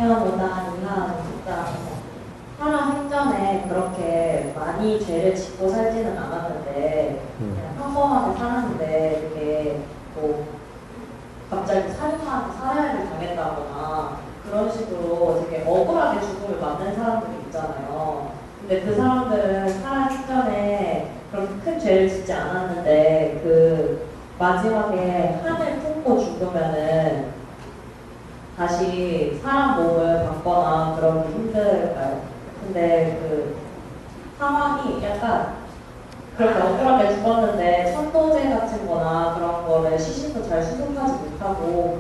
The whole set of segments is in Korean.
당연보다 이해하니까 사람 행전에 그렇게 많이 죄를 짓고 살지는 않았는데 그냥 평범하게 살았는데 이렇게 뭐 갑자기 살인마한테 살해를 당했다거나 그런 식으로 되게 억울하게 죽음을 맞는 사람들이 있잖아요. 근데 그 사람들은 사람 행전에 그렇게 큰 죄를 짓지 않았는데 그 마지막에 한을 품고 죽으면은 다시 사람 몸을 받거나 그러기 힘들까요? 근데 그 상황이 약간 그렇게 억울하게 죽었는데 천도제 같은 거나 그런 거를 시신도 잘 수습하지 못하고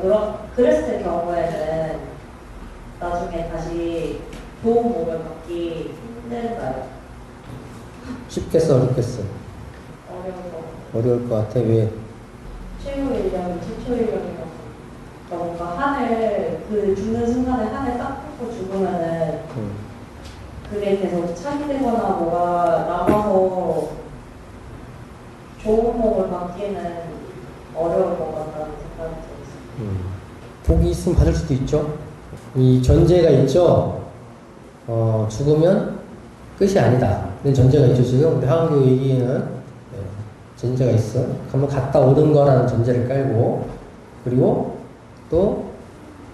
그랬을 경우에는 나중에 다시 좋은 몸을 받기 힘든가요? 쉽겠어, 어렵겠어? 어려울 것 같아. 왜? 최후 인력이 최초 인력이라서 뭔가 한을 그 죽는 순간에 한을 딱 품고 죽으면은 그게 계속 착이 되거나 뭐가 남아서 좋은 몸을 받기는 어려울 것 같다는 생각이 들었어요. 복이 있으면 받을 수도 있죠. 이 전제가 있죠. 죽으면 끝이 아니다. 그런 전제가 있죠. 지금 우리 하은교 얘기에는 전제가 있어. 한번 갔다 오는 거라는 전제를 깔고, 그리고 또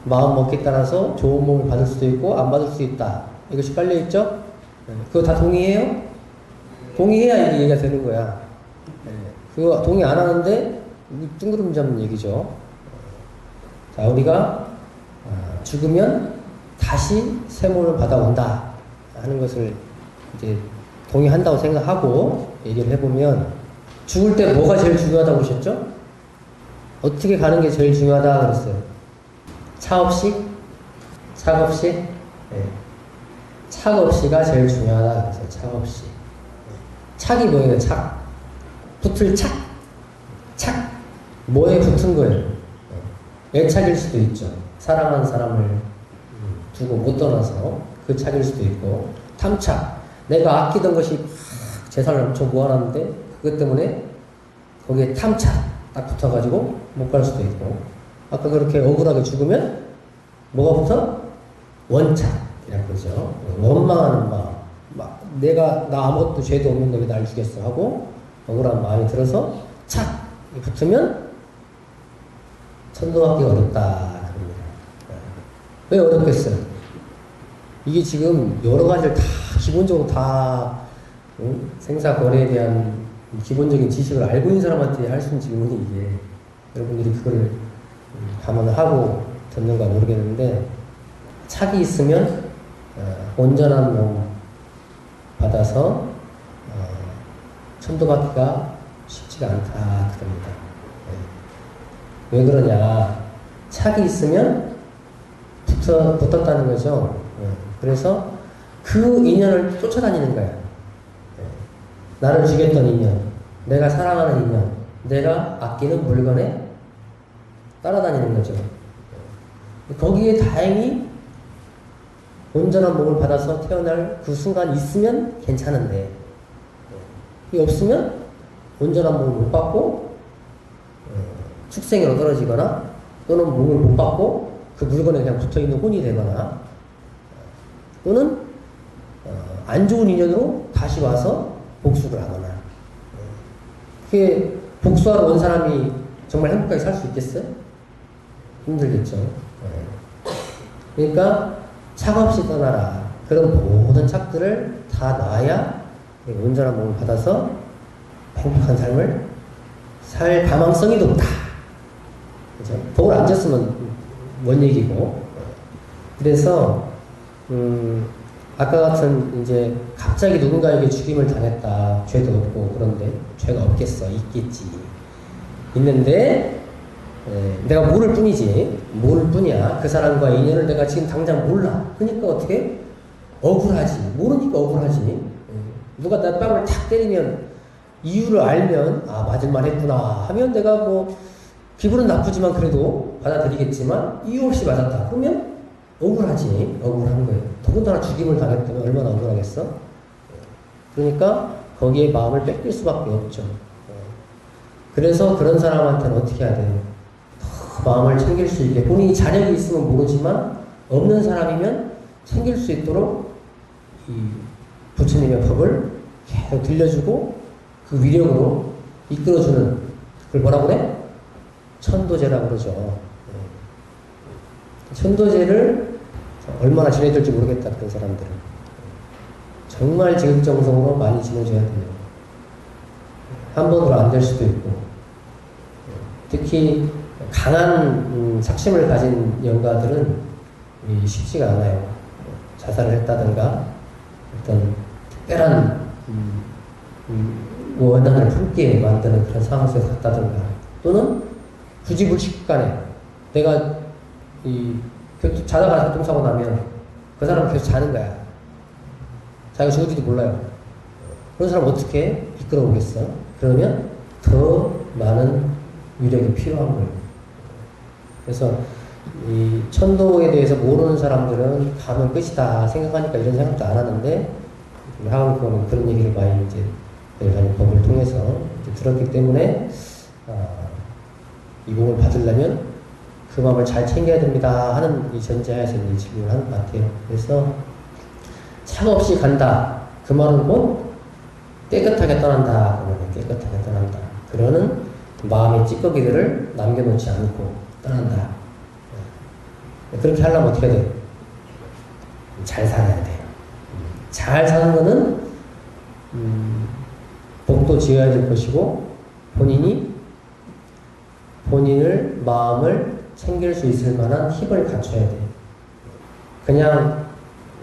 마음 먹기에 따라서 좋은 몸을 받을 수도 있고 안 받을 수도 있다. 이것이 깔려 있죠. 그거 다 동의해요? 동의해야 이게 얘기가 되는 거야. 그거 동의 안 하는데 뜬구름 잡는 얘기죠. 자, 우리가 죽으면 다시 새 몸을 받아온다 하는 것을 이제 동의한다고 생각하고 얘기를 해보면, 죽을 때 뭐가 제일 중요하다고 그러셨죠? 어떻게 가는 게 제일 중요하다 그랬어요? 차 없이? 착 없이? 네. 착 없이가 제일 중요하다 그랬어요. 착 없이. 착이 뭐예요? 착. 붙을 착. 착. 뭐에 붙은 거예요? 애착일 수도 있죠. 사랑하는 사람을 두고 못 떠나서 그 착일 수도 있고, 탐착. 내가 아끼던 것이 재산을 엄청 모아놨는데 그것 때문에 거기에 탐착 딱 붙어가지고 못 갈 수도 있고, 아까 그렇게 억울하게 죽으면 뭐가 붙어? 원착이라고 그러죠. 원망하는 마음. 내가 나 아무것도 죄도 없는데 왜 날 죽였어 하고 억울한 마음이 들어서 착 붙으면 천도받기가 어렵다. 왜 어렵겠어요? 이게 지금 여러 가지를 다 기본적으로 다 생사 거래에 대한 기본적인 지식을 알고 있는 사람한테 할 수 있는 질문이 이게, 여러분들이 그걸 감안을 하고 듣는가 모르겠는데, 착이 있으면 온전한 몸 받아서 천도받기가 쉽지가 않다 그럽니다. 왜 그러냐? 착이 있으면 붙었다는 거죠. 그래서 그 인연을 쫓아다니는 거야. 나를 죽였던 인연, 내가 사랑하는 인연, 내가 아끼는 물건에 따라다니는 거죠. 거기에 다행히 온전한 몸을 받아서 태어날 그 순간 있으면 괜찮은데, 그게 없으면 온전한 몸을 못 받고 축생으로 떨어지거나, 또는 몸을 못 받고 그 물건에 그냥 붙어있는 혼이 되거나, 또는 안 좋은 인연으로 다시 와서 복수를 하거나. 그게 복수하러 온 사람이 정말 행복하게 살 수 있겠어요? 힘들겠죠. 그러니까 착 없이 떠나라. 그런 모든 착들을 다 놔야 온전한 몸을 받아서 행복한 삶을 살 가망성이 높다. 그죠? 복을 안 줬으면 뭔 얘기고. 그래서 아까 같은 이제 갑자기 누군가에게 죽임을 당했다. 죄도 없고 그런데 죄가 없겠어. 있겠지. 있는데 내가 모를 뿐이지. 모를 뿐이야. 그 사람과 인연을 내가 지금 당장 몰라. 그러니까 어떻게? 억울하지. 모르니까 억울하지. 누가 내 뺨을 탁 때리면 이유를 알면 맞을만 했구나 하면 내가 뭐 기분은 나쁘지만 그래도 받아들이겠지만 이유 없이 맞았다. 그러면 억울하지. 억울한 거예요. 더군다나 죽임을 당했다면 얼마나 억울하겠어? 그러니까 거기에 마음을 뺏길 수밖에 없죠. 그래서 그런 사람한테는 어떻게 해야 돼요? 더 마음을 챙길 수 있게, 본인이 자력이 있으면 모르지만 없는 사람이면 챙길 수 있도록 이 부처님의 법을 계속 들려주고 그 위력으로 이끌어주는 그걸 뭐라고 그래? 천도제라고 그러죠. 천도제를 얼마나 지내줄지 모르겠다, 그런 사람들은. 정말 지극정성으로 많이 지내줘야 돼요. 한 번으로 안 될 수도 있고. 특히 강한 삭심을 가진 영가들은 쉽지가 않아요. 자살을 했다든가 어떤 특별한 원한을 품게 만드는 그런 상황 속에 갔다든가, 또는 부지불식간에 내가 자다가 교통사고 나면 그 사람은 계속 자는 거야. 자기가 죽을지도 몰라요. 그런 사람 어떻게 이끌어오겠어? 그러면 더 많은 위력이 필요한 거예요. 그래서 이 천도에 대해서 모르는 사람들은 가면 끝이다 생각하니까 이런 생각도 안 하는데, 하원권은 그런 얘기를 많이 이제 법을 통해서 이제 들었기 때문에 이 공을 받으려면 그 마음을 잘 챙겨야 됩니다 하는 이 전제하에서 이 질문을 하는 것 같아요. 그래서 차 없이 간다. 그 말은 곧 깨끗하게 떠난다. 그 말은 깨끗하게 떠난다. 그러는 마음의 찌꺼기들을 남겨놓지 않고 떠난다. 그렇게 하려면 어떻게 해야 돼요? 잘 살아야 돼요. 잘 사는 거는 복도 지어야 될 것이고, 본인을 마음을 챙길 수 있을 만한 힘을 갖춰야 돼요. 그냥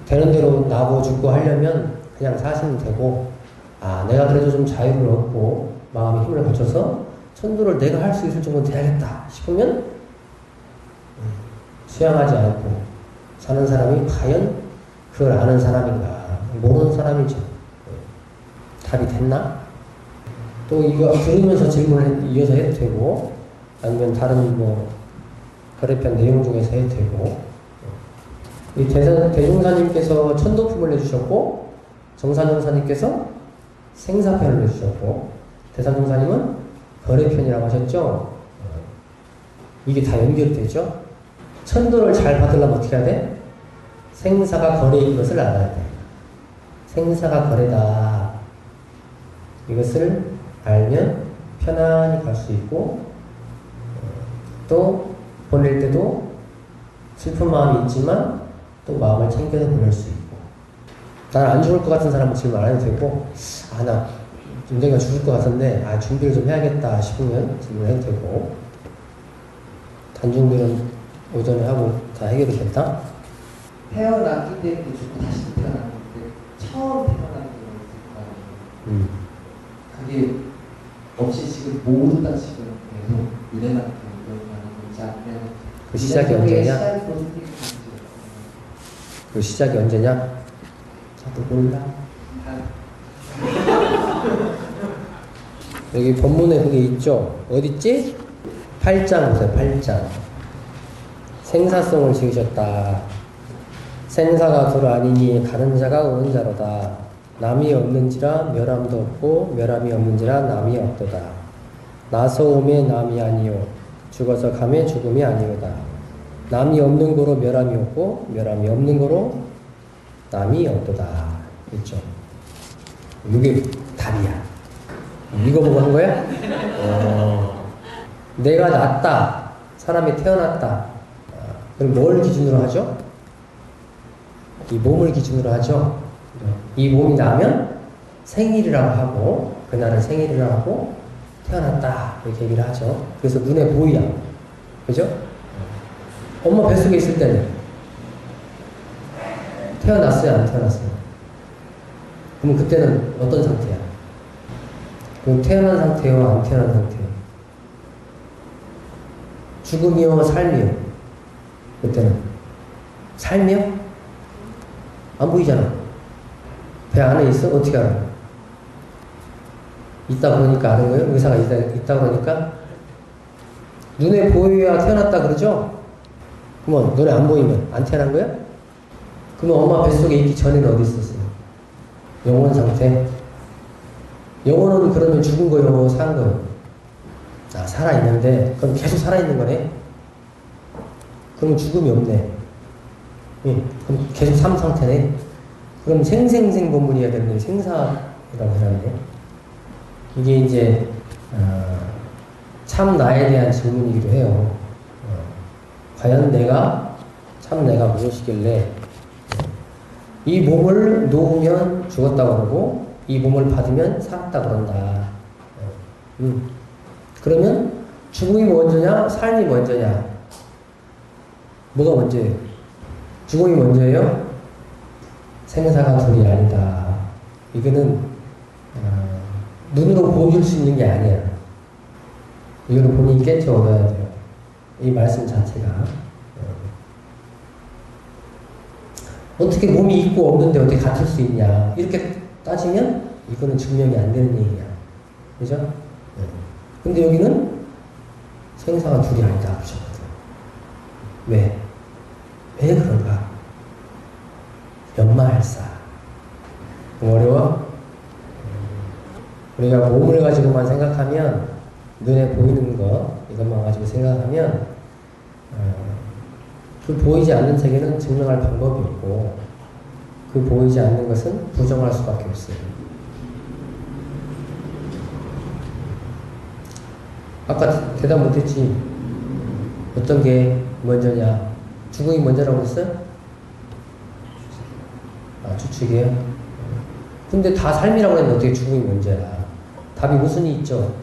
되는 대로 나고 죽고 하려면 그냥 사시면 되고, 내가 그래도 좀 자유를 얻고 마음의 힘을 갖춰서 천도를 내가 할 수 있을 정도는 돼야겠다 싶으면 수양하지 않고 사는 사람이 과연 그걸 아는 사람인가, 모르는 사람이죠. 답이 됐나? 또 이거 들으면서 질문을 이어서 해도 되고, 아니면 다른 거래편 내용 중에서 해도 되고. 이 대종사님께서 천도품을 내주셨고, 정산종사님께서 생사편을 내주셨고, 대산종사님은 거래편이라고 하셨죠. 이게 다 연결이 되죠. 천도를 잘 받으려면 어떻게 해야 돼? 생사가 거래인 것을 알아야 돼. 생사가 거래다. 이것을 알면 편안히 갈 수 있고, 또 보낼 때도 슬픈 마음이 있지만 또 마음을 챙겨서 보낼 수 있고. 난 안 죽을 것 같은 사람은 질문 안 해도 되고, 나 언젠가 죽을 것 같은데 준비를 좀 해야겠다 싶으면 질문해도 되고, 단중들은 오전에 하고 다 해결이 됐다? 태어났기 때문에 죽고 다시 태어났는데 처음 태어나는 게 있을 거 그게 없이 지금 모두 다 지금 계속 미래만큼 일어나는 건지 아니면 그 시작이 언제냐? 그 시작이 언제냐? 저도 몰라. 여기 본문에 그게 있죠? 어딨지? 8장 보세요. 8장. 생사성을 지으셨다. 생사가 둘 아니니 가는 자가 오는 자로다. 남이 없는지라 멸함도 없고 멸함이 없는지라 남이 없도다. 나서 오매 남이 아니요 죽어서 가매 죽음이 아니오다. 남이 없는 거로 멸함이 없고 멸함이 없는 거로 남이 없도다. 있죠. 이게 답이야. 이거 보고 한 거야? 내가 낳았다. 사람이 태어났다. 그럼 뭘 기준으로 하죠? 이 몸을 기준으로 하죠. 이 몸이 나면 생일이라고 하고, 그날은 생일이라고 하고, 태어났다. 이렇게 얘기를 하죠. 그래서 눈에 보이야. 그죠? 엄마 뱃속에 있을 때는 태어났어요? 안 태어났어요? 그럼 그때는 어떤 상태야? 그럼 태어난 상태요? 안 태어난 상태요? 죽음이요? 삶이요? 그때는 삶이요? 안 보이잖아. 배 안에 있어? 어떻게 알아? 있다 보니까 아는 거예요? 의사가 있다 그러니까? 눈에 보여야 태어났다 그러죠? 그러면 눈에 안 보이면 안 태어난 거야? 그러면 엄마 뱃속에 있기 전에는 어디 있었어요? 영혼 상태? 영혼은 그러면 죽은 거요? 산 거요? 살아있는데 그럼 계속 살아있는 거네? 그러면 죽음이 없네. 예, 그럼 계속 삶 상태네. 그럼 생생생 본문이어야 되는데 생사라고 해놨네. 이게 이제 참 나에 대한 질문이기도 해요. 과연 참 내가 무엇이길래 이 몸을 놓으면 죽었다고 그러고 이 몸을 받으면 살았다 그런다. 그러면 죽음이 먼저냐 삶이 먼저냐? 뭐가 먼저예요? 죽음이 먼저예요? 생사가 둘이 아니다. 이거는 눈으로 보여줄 수 있는 게 아니야. 이거는 본인이 깨쳐 얻어야 돼요. 이 말씀 자체가. 어떻게 몸이 있고 없는데 어떻게 같을 수 있냐. 이렇게 따지면 이거는 증명이 안 되는 얘기야. 그죠? 근데 여기는 생사가 둘이 아니다. 그러셨거든. 왜? 왜 그런가? 연마할사. 어려워? 우리가 몸을 가지고만 생각하면 눈에 보이는 거 이것만 가지고 생각하면 그 보이지 않는 세계는 증명할 방법이 없고 그 보이지 않는 것은 부정할 수밖에 없어요. 아까 대답 못했지. 어떤 게 먼저냐? 죽음이 먼저라고 했어요? 추측이에요? 근데 다 삶이라고 했는데 어떻게 죽음이 먼저야? 답이 모순이 있죠.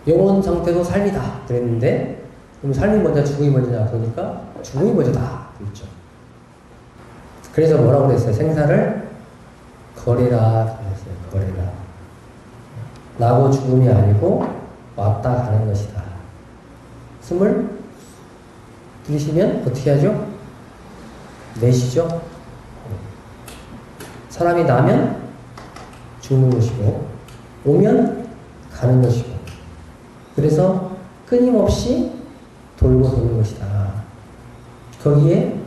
영혼 상태도 삶이다 그랬는데 그럼 삶이 먼저 죽음이 먼저냐? 그러니까 죽음이 먼저다 그랬죠. 그래서 뭐라고 그랬어요? 생사를 거래라 그랬어요. 거래라. 나고 죽음이 아니고 왔다 가는 것이다. 숨을 들이쉬면 어떻게 하죠? 내쉬죠. 사람이 나면 죽는 것이고 오면 가는 것이고 그래서 끊임없이 돌고 도는 것이다. 거기에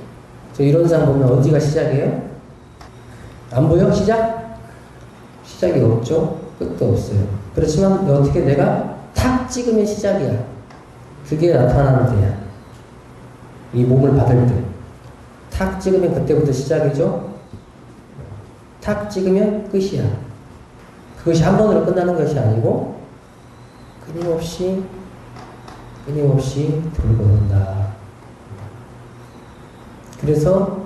저 이론상 보면 어디가 시작이에요? 안 보여? 시작? 시작이 없죠. 끝도 없어요. 그렇지만 어떻게 내가 탁 찍으면 시작이야. 그게 나타나는 데야. 이 몸을 받을 때 탁 찍으면 그때부터 시작이죠. 탁 찍으면 끝이야. 그것이 한 번으로 끝나는 것이 아니고 끊임없이 돌고 온다. 그래서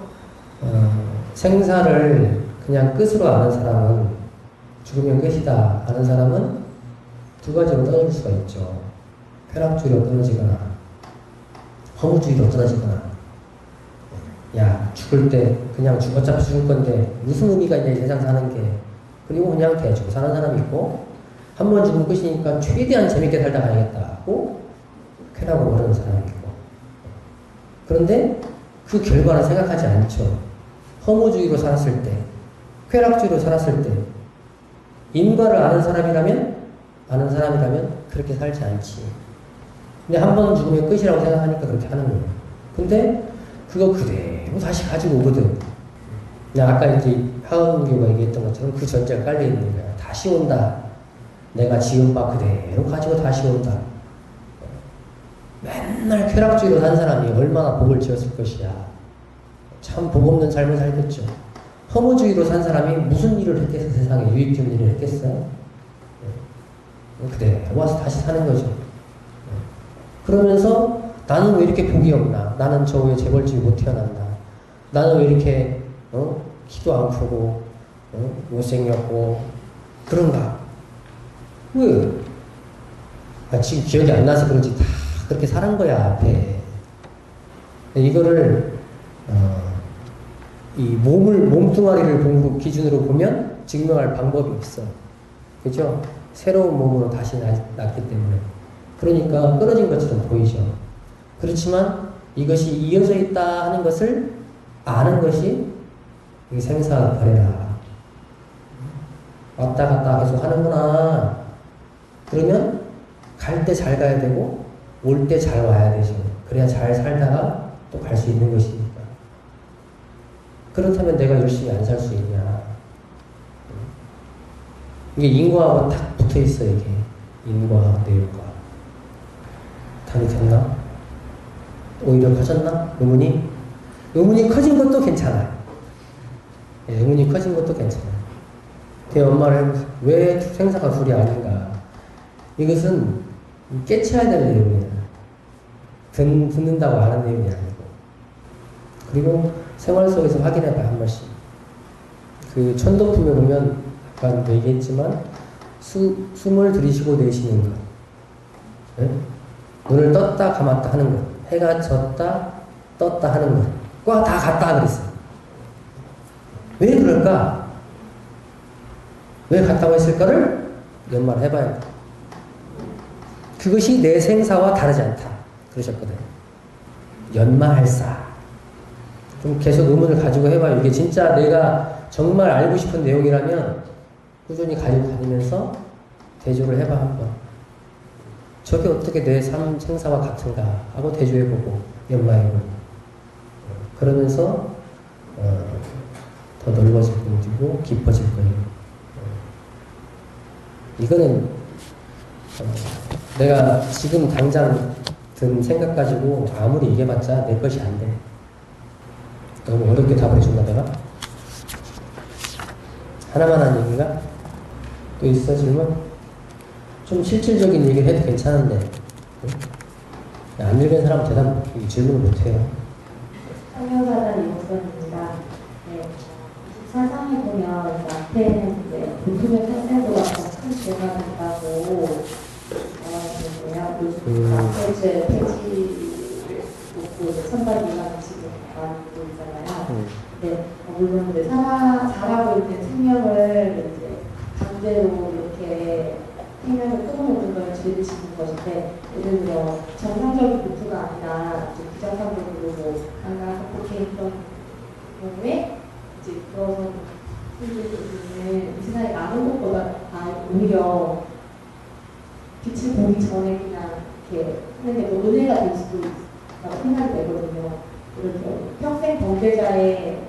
생사를 그냥 끝으로 아는 사람은 죽으면 끝이다 아는 사람은 두 가지로 떨어질 수가 있죠. 쾌락주의로 떨어지거나 허무주의로 떨어지거나. 야, 죽을 때 그냥 어차피 죽을 건데 무슨 의미가 있냐 이 세상 사는 게. 그리고 그냥 대충 사는 사람이 있고 한 번 죽으면 끝이니까 최대한 재밌게 살다 가야겠다 하고 쾌락으로 모르는 사람이 있고. 그런데 그 결과는 생각하지 않죠. 허무주의로 살았을 때, 쾌락주의로 살았을 때 인과를 아는 사람이라면 그렇게 살지 않지. 근데 한 번 죽으면 끝이라고 생각하니까 그렇게 하는 거예요. 근데 그거 그대로 다시 가지고 오거든. 아까 이제 하은교가 얘기했던 것처럼 그 전제가 깔려있는 거야. 다시 온다. 내가 지은 바 그대로 가지고 다시 온다. 맨날 쾌락주의로 산 사람이 얼마나 복을 지었을 것이야. 참 복 없는 삶을 살겠죠. 허무주의로 산 사람이 무슨 일을 했겠어? 세상에 유익된 일을 했겠어요? 그대로 와서 다시 사는 거죠. 그러면서 나는 왜 이렇게 복이 없나? 나는 저 왜 재벌집이 못 태어났나? 나는 왜 이렇게 키도 안 크고 못생겼고 그런가? 왜? 지금 기억이 안 나서 그런지 다 그렇게 사는 거야 앞에. 이거를 이 몸뚱아리를 기준으로 보면 증명할 방법이 없어. 그죠? 새로운 몸으로 다시 낳기 때문에. 그러니까 끊어진 것처럼 보이죠. 그렇지만 이것이 이어져 있다 하는 것을 아는 것이 생사거래라. 왔다 갔다 계속 하는구나. 그러면 갈 때 잘 가야 되고 올 때 잘 와야 되죠. 그래야 잘 살다가 또 갈 수 있는 것이니까. 그렇다면 내가 열심히 안 살 수 있냐. 이게 인과하고 딱 붙어 있어, 이게. 인과, 내용과. 답이 됐나? 오히려 커졌나? 의문이? 의문이 커진 것도 괜찮아요. 예, 의문이 커진 것도 괜찮아요. 제 엄마를 왜 생사가 둘이 아닌가. 이것은 깨쳐야 될 내용이에요. 듣는다고 하는 내용이 아니고. 그리고 생활 속에서 확인해봐, 한 번씩. 그 천도품에 보면, 아까 얘기했지만, 숨을 들이쉬고 내쉬는 것. 네? 눈을 떴다 감았다 하는 것. 해가 졌다 떴다 하는 것. 과 다 같다 그랬어요. 왜 그럴까? 왜 같다고 했을까를 연말을 해봐야 돼. 그것이 내 생사와 다르지 않다. 그러셨거든요. 연말사. 좀 계속 의문을 가지고 해봐요. 이게 진짜 내가 정말 알고 싶은 내용이라면 꾸준히 가지고 다니면서 대조를 해봐 한번. 저게 어떻게 내 삶 생사와 같은가 하고 대조해보고 연마해보고 그러면서 더 넓어질 거고 깊어질 거예요. 이거는 내가 지금 당장 든 생각 가지고 아무리 얘기해봤자 내 것이 안 돼. 너무 어렵게 답을 해준다 내가? 하나만 한 얘기가? 또 있어 질문? 좀 실질적인 얘기를 해도 괜찮은데 안 읽은 사람 대답 질문을 못해요. 성형사단 이목선입니다. 네, 사상에 보면 앞에는 이제 부품의 상태도가 큰 변화가 있다고 말하는데요. 요즘 앞에 폐지를 놓고 선발 이상 지금 나오고 있잖아요. 네, 물론 이제 자라고 있는 생명을 이제 강제로 이렇게 생명을 끊어놓는 걸 즐기시는 것인데, 예를 들어 정상적인 루트가 아니라 부정상적으로 뭐 강간 폭행 이런 경우에 이제 그것은 이 세상에 남은 것보다 오히려 빛을 보기 전에 그냥 이렇게 하는 게 더 은혜가 될 수도 있다고 생각이 되거든요. 이렇게 평생 범죄자의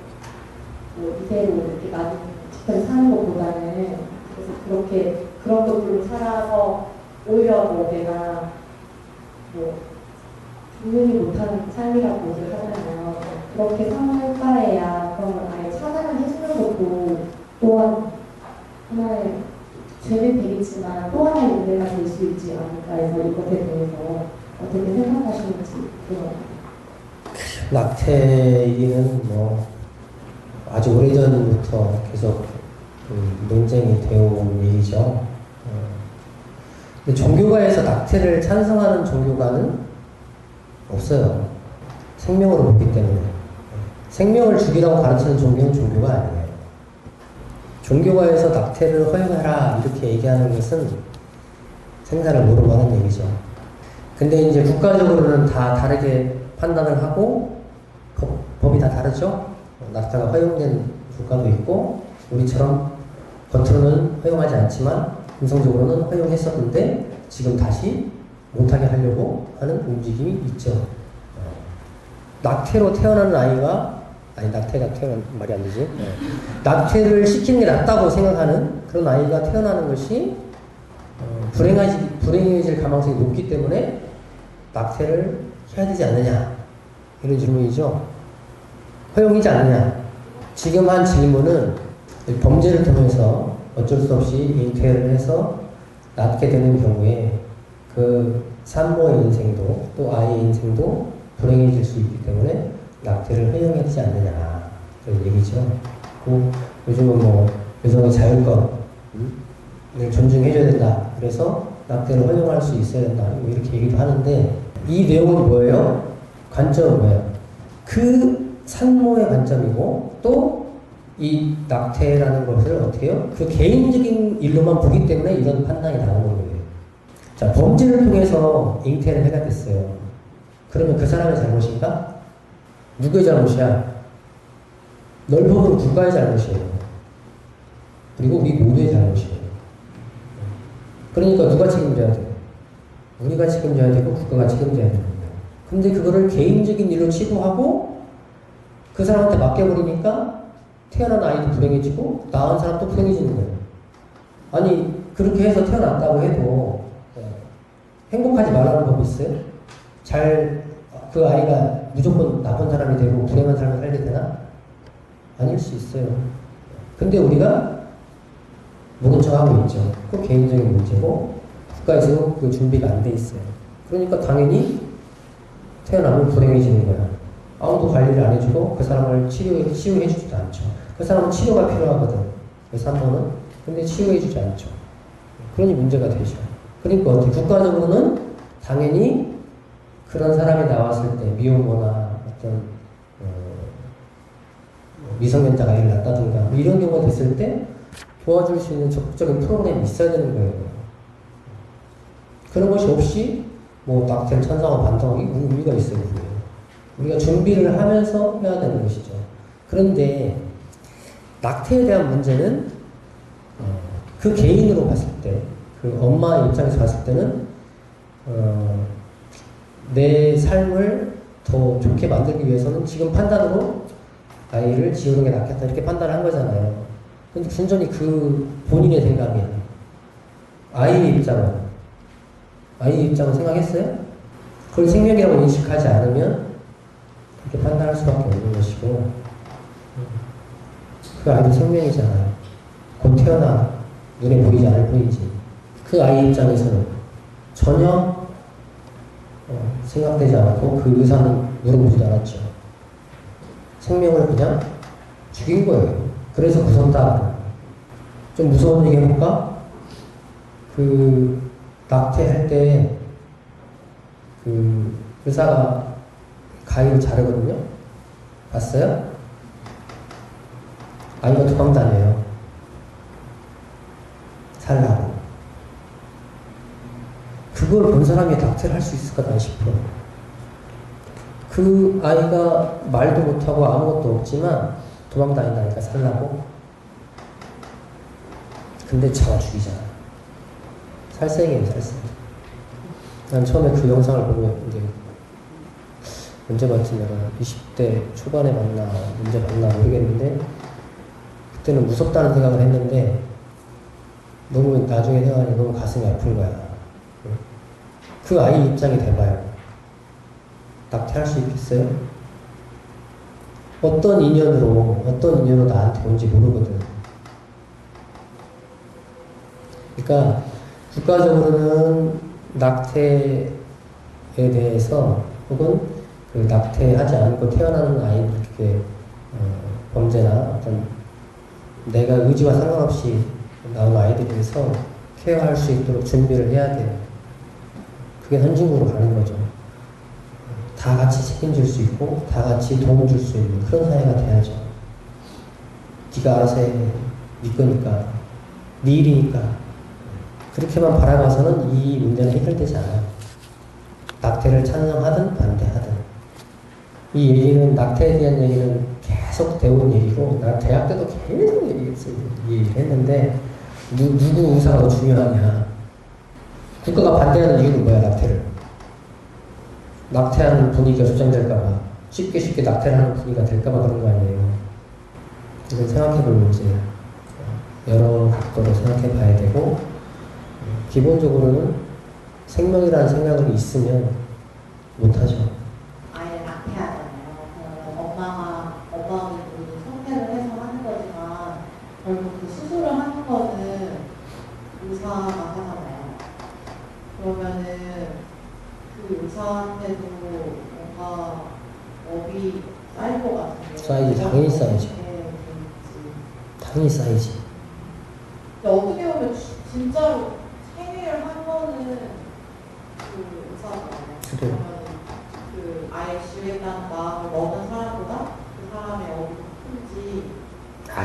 뭐 이세로 이렇게 나는 집에서 사는 것보다는, 그래서 그렇게 그런 것들로 살아서 오히려 뭐 내가 뭐 분명히 못하는 삶이라고 얘기를 하잖아요. 그렇게 삶을 살아야 그런 걸 아예 차단을 해주는 것도 또한 하나의 죄는 되겠지만 또 하나의 문제가 될 수 있지 않을까 해서 이것에 대해서 어떻게 생각하시는지 궁금합니다. 낙태 얘기는 뭐 아주 오래전부터 계속 논쟁이 되어 온 얘기죠. 근데 종교가에서 낙태를 찬성하는 종교가는 없어요. 생명으로 보기 때문에. 생명을 죽이라고 가르치는 종교는 종교가 아니에요. 종교가에서 낙태를 허용해라 이렇게 얘기하는 것은 생사를 모르고 하는 얘기죠. 근데 이제 국가적으로는 다 다르게 판단을 하고 법이 다 다르죠. 낙태가 허용된 국가도 있고 우리처럼 겉으로는 허용하지 않지만 음성적으로는 허용했었는데 지금 다시 못하게 하려고 하는 움직임이 있죠. 낙태로 태어나는 아이가, 아니 낙태가 태어난 말이 안 되지. 낙태를 시키는 게 낫다고 생각하는 그런 아이가 태어나는 것이 불행해질 가능성이 높기 때문에 낙태를 해야 되지 않느냐 이런 질문이죠. 허용이지 않느냐. 지금 한 질문은 범죄를 통해서 어쩔 수 없이 잉태를 해서 낳게 되는 경우에 그 산모의 인생도 또 아이의 인생도 불행해질 수 있기 때문에 낙태를 허용해야 되지 않느냐 그런 얘기죠. 그 요즘은 뭐 여성의 자율권을 존중해줘야 된다. 그래서 낙태를 허용할 수 있어야 된다. 뭐 이렇게 얘기도 하는데 이 내용은 뭐예요? 관점은 뭐예요? 그 산모의 관점이고 또 이 낙태라는 것을 어떻게 해요? 그 개인적인 일로만 보기 때문에 이런 판단이 나오는 거예요. 자, 범죄를 통해서 잉태를 해가 됐어요. 그러면 그 사람의 잘못인가? 누구의 잘못이야? 넓어본 국가의 잘못이에요. 그리고 우리 모두의 잘못이에요. 그러니까 누가 책임져야 돼요? 우리가 책임져야 되고 국가가 책임져야 되는 거예요. 근데 그거를 개인적인 일로 치부하고 그 사람한테 맡겨버리니까 태어난 아이도 불행해지고 낳은 사람도 불행해지는 거예요. 아니 그렇게 해서 태어났다고 해도 행복하지 말라는 법이 있어요? 그 아이가 무조건 나쁜 사람이 되고 불행한 삶을 살게 되나? 아닐 수 있어요. 근데 우리가 모른 척하고 있죠. 그 개인적인 문제고 국가에서 그 준비가 안 돼 있어요. 그러니까 당연히 태어나면 불행해지는 거야. 아무도 관리를 안 해주고 그 사람을 치유해주지도 않죠. 그 사람은 치료가 필요하거든. 그래서 한 번은. 근데 치유해주지 않죠. 그러니 문제가 되죠. 그러니까 어떻게 국가적으로는 당연히 그런 사람이 나왔을 때 미혼모나 어떤 미성년자가 애를 낳았다든가 뭐 이런 경우가 됐을 때 도와줄 수 있는 적극적인 프로그램이 있어야 되는 거예요. 그런 것이 없이 뭐 낙태를 찬성하고 반성하기 의미가 있어요. 우리가 준비를 하면서 해야 되는 것이죠. 그런데 낙태에 대한 문제는 그 개인으로 봤을 때, 그 엄마의 입장에서 봤을 때는 내 삶을 더 좋게 만들기 위해서는 지금 판단으로 아이를 지우는 게 낫겠다 이렇게 판단을 한 거잖아요. 근데 순전히 그 본인의 생각이에요. 아이의 입장은 생각했어요? 그걸 생명이라고 인식하지 않으면 그렇게 판단할 수밖에 없는 것이고, 그 아이도 생명이잖아요. 곧 태어나 눈에 보이지 않을 뿐이지. 그 아이 입장에서는 전혀 생각되지 않았고 그 의사는 물어보지도 않았죠. 생명을 그냥 죽인 거예요. 그래서 무섭다. 좀 무서운 얘기 해볼까? 그 낙태할 때 그 의사가 가위를 자르거든요. 봤어요? 아이가 도망다녀요. 살라고. 그걸 본 사람이 낙태를 할 수 있을까 난 싶어. 그 아이가 말도 못하고 아무것도 없지만 도망다닌다니까 살라고. 근데 잡아 죽이잖아. 살생이에요, 살생. 난 처음에 그 영상을 보고 이제 언제 봤지 내가 20대 초반에 봤나 언제 봤나 모르겠는데 그때는 무섭다는 생각을 했는데 너무 나중에 생각하니 너무 가슴이 아픈 거야. 그 아이 입장이 돼봐요. 낙태할 수 있겠어요? 어떤 인연으로 나한테 온지 모르거든. 그러니까 국가적으로는 낙태에 대해서 혹은 그 낙태하지 않고 태어나는 아이들 이렇게 범죄나 어떤 내가 의지와 상관없이 나온 아이들에 대해서 케어할 수 있도록 준비를 해야 돼요. 그게 선진국으로 가는 거죠. 다 같이 책임질 수 있고 다 같이 도움 줄 수 있는 그런 사회가 돼야죠. 네가 알아서 해. 네 거니까. 네 일이니까. 그렇게만 바라봐서는 이 문제는 해결되지 않아요. 낙태를 찬성하든 반대하든. 이 얘기는 낙태에 대한 얘기는 계속 되어온 얘기고 나 대학 때도 계속 얘기를 했는데 누구 의사가 더 중요하냐. 국가가 반대하는 이유는 뭐야, 낙태를. 낙태하는 분위기가 조장될까봐, 쉽게 낙태를 하는 분위기가 될까봐 그런 거 아니에요. 이건 생각해볼 문제예요. 여러 각도로 생각해봐야 되고, 기본적으로는 생명이라는 생각이 있으면 못하죠. 아이를 낙태하잖아요. 그러면 엄마가 본인이 선택을 해서 하는 거지만 결국 그 수술을 하는 거는 의사가 하잖아요. 그러면은 그 의사한테도 뭔가 업이 쌓일 것 같은데. 쌓이지, 당연히 쌓이죠. 당연히 쌓이지. 근데 어떻게 보면 진짜로 생일을 한 거는 그 의사잖아요. 그래. 그러면 그 아이를 지우겠다는 마음을 먹은 사람보다 그 사람의 업이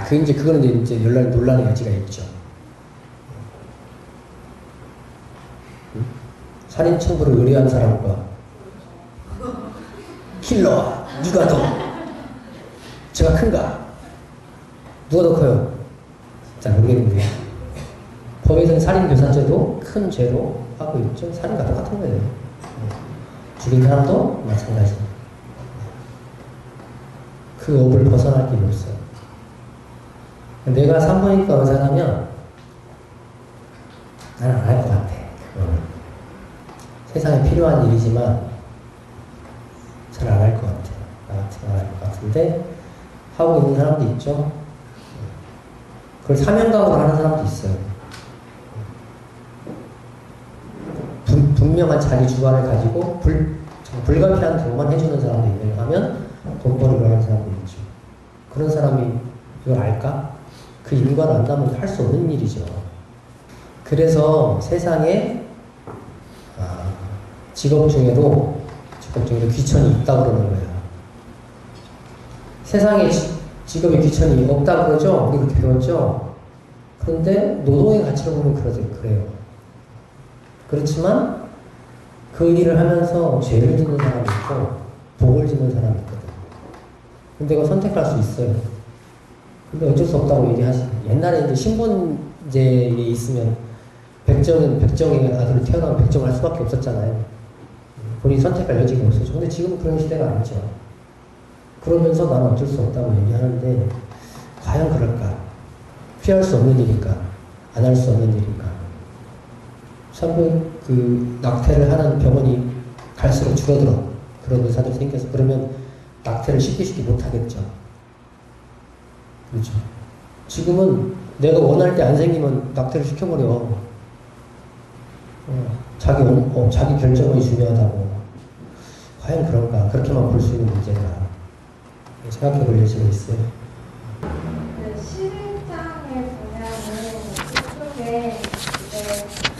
큰지. 그거는 이제 논란의 여지가 있죠. 살인 청구를 의뢰한 사람과 킬러 누가 더 제가 큰가? 누가 더 커요? 잘 모르겠는데 법에서는 살인교사죄도 큰 죄로 하고 있죠. 살인과 똑같은 거예요. 죽인 사람도 마찬가지. 그 업을 벗어날 길이 없어요. 내가 산부인과 의사라면 나는 안 할 것 같아. 세상에 필요한 일이지만 잘 안 할 것 같아. 같은데 하고 있는 사람도 있죠. 그걸 사명감으로 하는 사람도 있어요. 분명한 자기 주관을 가지고 불가피한 대우만 해주는 사람도 있는 하면 돈벌이를 하는 사람도 있죠. 그런 사람이 이걸 알까? 그 인과를 안다면 할 수 없는 일이죠. 그래서 세상에 직업 중에도 귀천이 있다고 그러는 거예요. 세상에 직업에 귀천이 없다고 그러죠? 우리 그렇게 배웠죠? 그런데 노동의 가치로 보면 그래요. 그렇지만 그 일을 하면서 죄를 짓는 사람이 있고 복을 짓는 사람이 있거든. 근데 그거 선택할 수 있어요. 근데 어쩔 수 없다고 얘기하시. 옛날에 이제 신분제에 있으면 백정의 아들로 태어나면 백정을 할 수밖에 없었잖아요. 본인이 선택할 여지가 없었죠. 근데 지금은 그런 시대가 아니죠. 그러면서 나는 어쩔 수 없다고 얘기하는데 과연 그럴까? 피할 수 없는 일일까? 안 할 수 없는 일일까? 참 그 낙태를 하는 병원이 갈수록 줄어들어. 그런 의사들이 생겨서 그러면 낙태를 쉽게 못하겠죠. 그렇죠. 지금은 내가 원할 때 안 생기면 낙태를 시켜버려. 자기 결정이 중요하다고. 과연 그런가? 그렇게만 볼 수 있는 문제가 생각해 볼 여지가 있어요. 그 11장에 보면은 그쪽에 이제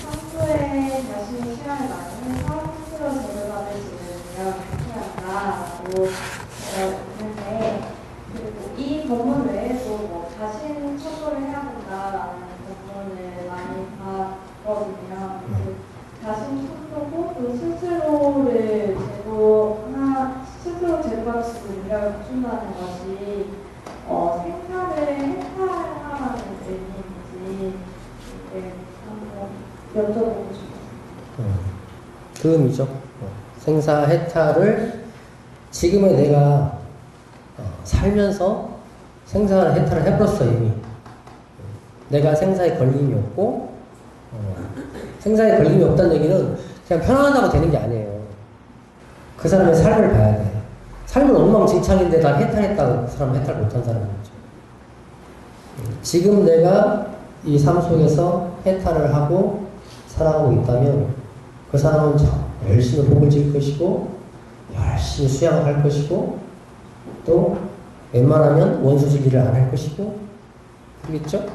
평소에 자신이 시간을 많이 해서 스스로 제도받을 수 있으면 필요하다라고 있는데, 그리고 이 본문 외에도 뭐 자신 처벌을 해야 된다라는 본문을 많이 봤거든요. 자신 천도고 또 스스로 제거할 수 있는 능력을 갖춘다는 것이 생사를 해탈하라는 의미인지 한번 여쭤보고 싶었습니다. 그 의미죠. 생사 해탈을 지금의 내가 살면서 생사 해탈을 해버렸어 이미. 내가 생사에 걸림이 없고 생사에 걸림이 없다는 얘기는 그냥 편안하다고 되는 게 아니에요. 그 사람의 삶을 봐야 돼. 삶은 엉망진창인데 다 해탈했다고 그 사람은 해탈 못한 사람이죠. 지금 내가 이 삶 속에서 해탈을 하고 살아가고 있다면 그 사람은 열심히 복을 질 것이고 열심히 수양을 할 것이고 또 웬만하면 원수지기를 안 할 것이고 그러겠죠?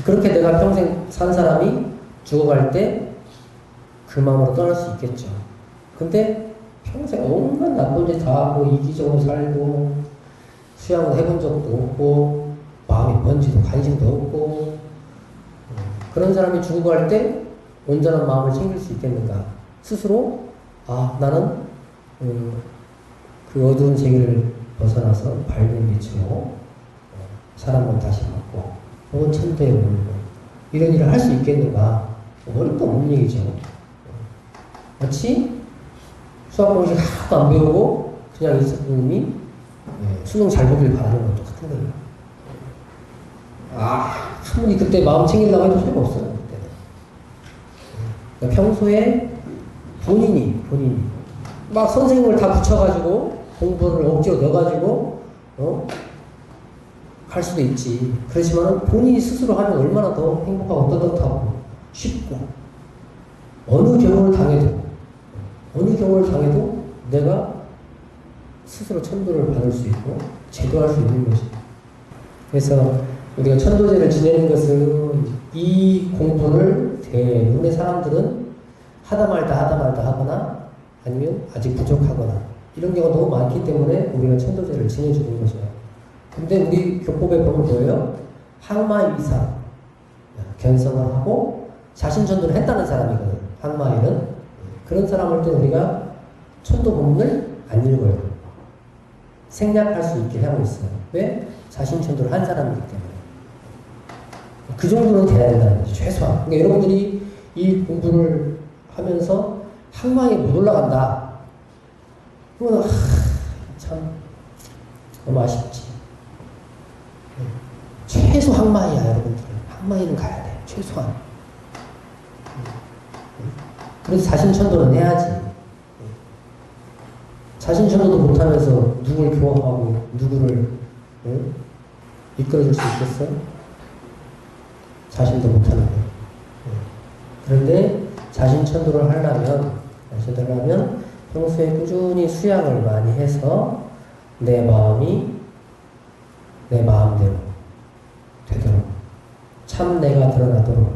그렇게 내가 평생 산 사람이 죽어갈 때 그 마음으로 떠날 수 있겠죠. 근데 평생 온갖 나쁜 짓 다 하고 이기적으로 살고 수양을 해본 적도 없고 마음이 뭔지도 관심도 없고 그런 사람이 죽어갈 때 온전한 마음을 챙길 수 있겠는가? 스스로 나는 그 어두운 세계를 벗어나서 밝은 빛으로 사람을 다시 받고 혹은 천대에 오르고 이런 일을 할 수 있겠는가? 어림도 없는 얘기죠. 마치 수학 공식 하나도 안 배우고 그냥 있었던 놈이 수능 잘 보길 바라는 것도 똑같은 거예요. 아무리 그때 마음 챙기려고 해도 소용없어요. 그때는. 그러니까 평소에 본인이 막 선생님을 다 붙여가지고 공부를 억지로 넣어가지고 갈 수도 있지. 그렇지만 본인이 스스로 하면 얼마나 더 행복하고 떳떳하고 쉽고 어느 경우를 당해도 내가 스스로 천도를 받을 수 있고 제도할 수 있는 것이죠. 그래서 우리가 천도제를 지내는 것은 이 공부를 대부분의 사람들은 하다 말다 하거나 아니면 아직 부족하거나 이런 경우가 너무 많기 때문에 우리가 천도제를 지내주는 거죠. 근데 우리 교법에 보면 뭐예요? 항마이상 견성을 하고 자신천도를 했다는 사람이거든. 항마이는 그런 사람을 또 우리가 천도 본문을 안 읽어요. 생략할 수 있게 하고 있어요. 왜? 자신천도를 한 사람이기 때문에. 그 정도는 돼야 된다는 거죠. 최소한. 그러니까 여러분들이 이 공부를 하면서 항마에 못 올라간다. 그러면 참 너무 아쉽지. 최소 항마이야 여러분들. 항마이는 가야 돼. 최소한. 그래서 자신천도는 해야지. 자신천도도 못하면서 누굴 교화하고 누구를 응? 이끌어줄 수 있겠어요? 자신도 못하는데. 그런데 자신천도를 하려면 평소에 꾸준히 수양을 많이 해서 내 마음이 내 마음대로 되도록 참 내가 드러나도록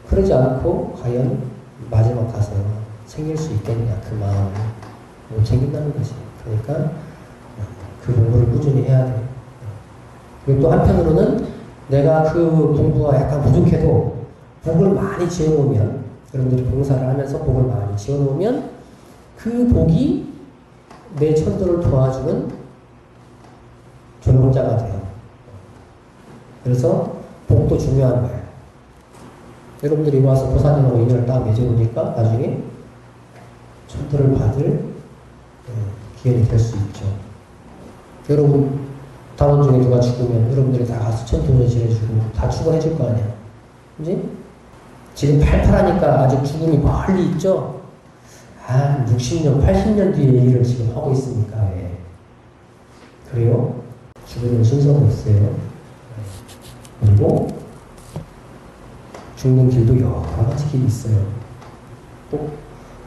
그러지 않고 과연 마지막 가서 챙길 수 있겠냐 그 마음을 못 챙긴다는 거지. 그러니까 그 공부를 꾸준히 해야 돼. 그리고 또 한편으로는 내가 그 공부가 약간 부족해도 복을 많이 지어놓으면 여러분들이 봉사를 하면서 복을 많이 지어놓으면 그 복이 내 천도를 도와주는 조력자가 돼요. 그래서 복도 중요한 거예요. 여러분들이 와서 보살님하고 인연을 딱 맺어보니까 나중에 천도를 받을 기회이 될 수 있죠. 여러분 당원 중에 누가 죽으면 여러분들이 다 가서 천도를 지내주고 다 축원해줄 거 아니야. 그지? 지금 팔팔하니까 아직 죽음이 멀리 있죠? 한 60년, 80년 뒤에 일을 지금 하고 있으니까, 예. 그래요? 죽으면 순서가 없어요. 그리고 죽는 길도 여러 가지 길이 있어요. 꼭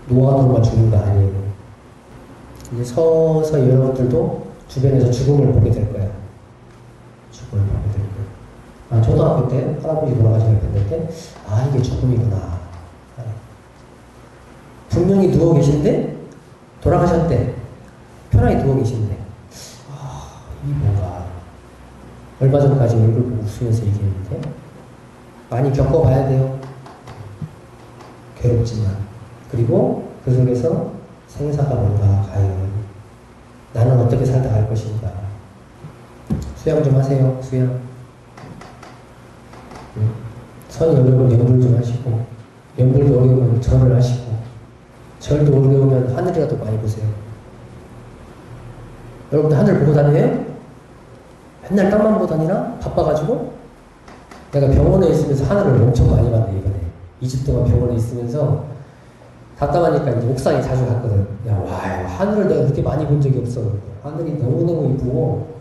노안으로만 죽는 거 아니에요. 이제 서서히 여러분들도 주변에서 죽음을 보게 될 거야. 죽음을 보게 될 거야. 아, 초등학교 때 할아버지 돌아가시는 뵀는데 이게 죽음이구나. 분명히 누워 계신데 돌아가셨대. 편하게 누워 계신데 이 뭔가 얼마 전까지 얼굴 보고 웃으면서 얘기했는데 많이 겪어봐야 돼요. 괴롭지만. 그리고 그 속에서 생사가 뭔가 과연 나는 어떻게 살다 갈 것인가. 수양 좀 하세요. 수양. 선이 어려우면 연불 좀 하시고 연불도 어려우면 절을 하시고 절도 어려우면 하늘이라도 많이 보세요. 여러분들 하늘 보고 다니세요? 맨날 땅만 보고 다니나? 바빠가지고? 내가 병원에 있으면서 하늘을 엄청 많이 봤네 이번에. 2주 동안 병원에 있으면서 답답하니까 이제 옥상에 자주 갔거든. 하늘을 내가 그렇게 많이 본 적이 없어. 하늘이 너무너무 이쁘고